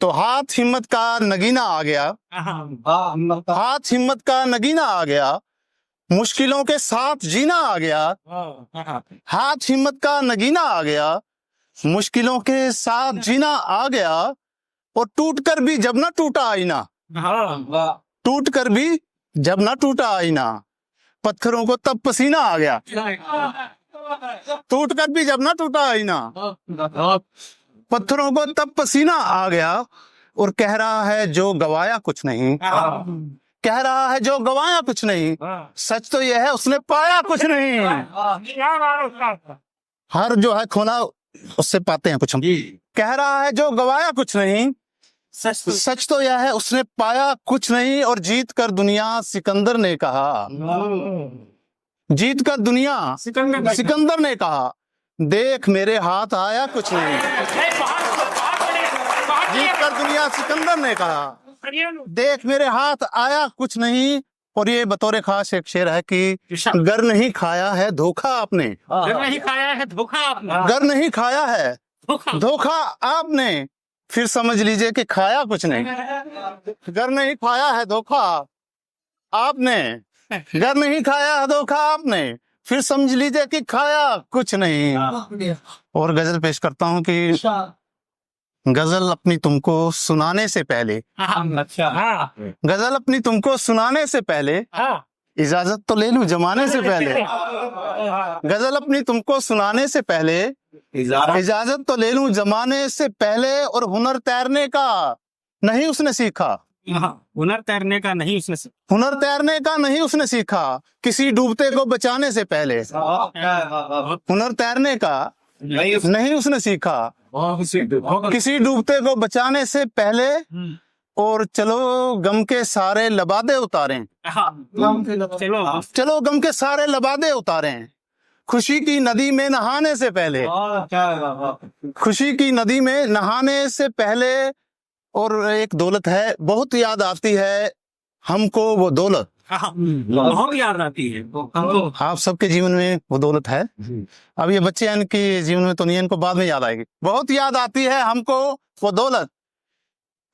तो हाथ हिम्मत का नगीना आ गया, हाथ हिम्मत का नगीना आ गया, मुश्किलों के साथ जीना आ गया। हाथ हिम्मत का नगीना आ गया, मुश्किलों के साथ जीना आ गया। और टूट कर भी जब ना टूटा आईना, टूट कर भी जब ना टूटा आईना, पत्थरों को तब पसीना आ गया। टूट कर भी जब ना टूटा आईना, पत्थरों को तब पसीना आ गया। और कह रहा है जो गवाया कुछ नहीं, कह रहा है जो गवाया कुछ नहीं, सच तो यह है उसने पाया कुछ नहीं। हर जो है खोना उससे पाते हैं कुछ हम। कह रहा है जो गवाया कुछ नहीं, सच तो यह है उसने पाया कुछ नहीं। और जीत कर दुनिया सिकंदर ने कहा, जीत कर दुनिया सिकंदर ने कहा, देख मेरे हाथ आया कुछ नहीं। जीत कर दुनिया सिकंदर ने कहा, देख मेरे हाथ आया कुछ नहीं। और ये बतौर खास एक शेर है कि गर नहीं खाया है धोखा आपने, गर नहीं खाया है धोखा आपने, गर नहीं खाया है धोखा आपने, फिर समझ लीजिए कि खाया कुछ नहीं। गर नहीं खाया है धोखा आपने, गर नहीं खाया है धोखा आपने, फिर समझ लीजिए कि खाया कुछ नहीं। और गजल पेश करता हूँ कि गजल अपनी तुमको सुनाने से पहले, गजल अपनी तुमको सुनाने से पहले, इजाजत तो ले लूं जमाने से पहले। गजल अपनी तुमको सुनाने से पहले, इजाजत तो ले लूं जमाने से पहले। और हुनर तैरने का नहीं उसने सीखा, हुनर तैरने का नहीं उसने हुनर तैरने का नहीं उसने सीखा, किसी डूबते को बचाने से पहले। हुनर तैरने का नहीं उसने सीखा, किसी डूबते को बचाने से पहले। और चलो गम के सारे लबादे उतारें, चलो गम के सारे लबादे उतारें, खुशी की नदी में नहाने से पहले, खुशी की नदी में नहाने से पहले। और एक दौलत है बहुत याद आती है हमको वो दौलत, बहुत याद आती है आप सबके जीवन में वो दौलत है। अब ये बच्चे इनके जीवन में तो नहीं, इनको बाद में याद आएगी। बहुत याद आती है हमको वो दौलत,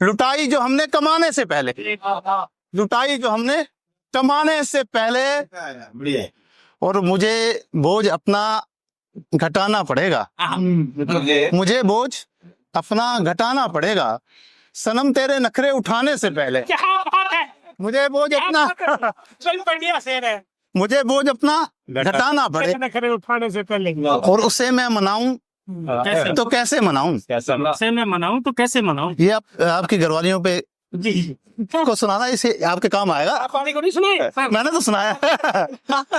लुटाई जो हमने कमाने से पहले, लुटाई जो हमने कमाने से पहले। और मुझे बोझ अपना घटाना पड़ेगा, मुझे बोझ अपना घटाना पड़ेगा, सनम तेरे नखरे उठाने से पहले। मुझे बोझ अपना मुझे बोझ अपना घटाना पड़े, नखरे उठाने से पहले। और उसे मैं मनाऊं तो कैसे मनाऊं, उसे मैं मनाऊं तो कैसे मनाऊं। ये आपकी घरवालियों पे जी को सुनाना इसे आपके काम आएगा। पानी को नहीं सुनाए, मैंने तो सुनाया।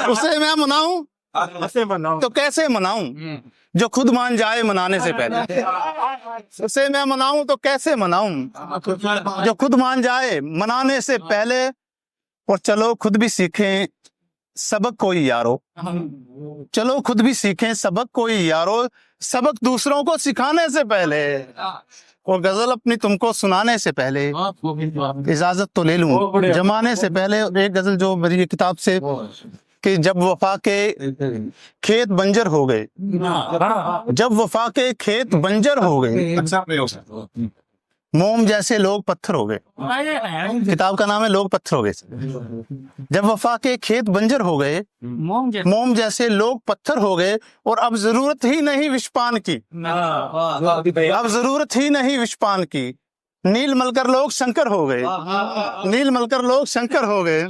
उसे मैं मनाऊं कैसे मनाऊं, तो कैसे मनाऊं, जो खुद मान जाए मनाने से पहले। उसे मैं मनाऊं तो कैसे मनाऊं, जो खुद मान जाए मनाने से पहले। और चलो खुद भी सीखें सबक कोई यारो, चलो खुद भी सीखें सबक कोई यारो, सबक दूसरों को सिखाने से पहले। और गजल अपनी तुमको सुनाने से पहले, इजाजत तो ले लूं जमाने से पहले। एक गजल जो मेरी किताब से कि जब वफा के खेत बंजर हो गए, जब वफा के खेत बंजर हो गए, मोम जैसे लोग पत्थर हो गए। किताब का नाम है लोग पत्थर हो गए। जब वफा के खेत बंजर हो गए, मोम जैसे लोग पत्थर हो गए। और अब जरूरत ही नहीं विषपान की, अब जरूरत ही नहीं विषपान की, नील मलकर लोग शंकर हो गए, नील मलकर लोग शंकर हो गए।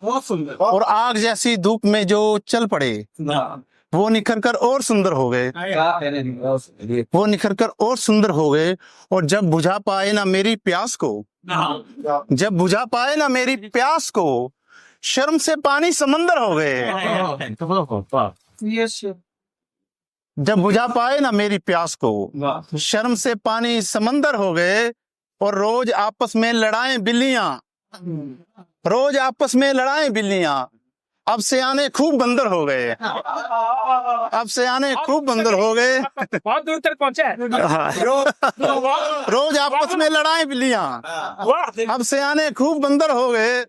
और आग जैसी धूप में जो चल पड़े, वो निखर कर और सुंदर हो गए, वो निखर कर और सुंदर हो गए। और जब बुझा पाए ना मेरी प्यास को, जब बुझा पाए ना मेरी प्यास को, शर्म से पानी समंदर हो गए। जब बुझा पाए ना मेरी प्यास को, शर्म से पानी समंदर हो गए। और रोज आपस में लड़ाएं बिल्लियां, रोज आपस में लड़ाएं बिल्लियां, अब से आने खूब बंदर हो गए, अब से आने खूब बंदर हो गए। बहुत दूर तक पहुंचे। रोज आपस में लड़ाएं बिल्लियां, अब से आने खूब बंदर हो गए।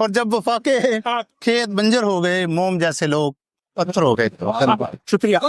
और जब वफा के खेत बंजर हो गए, मोम जैसे लोग पत्थर हो गए। शुक्रिया।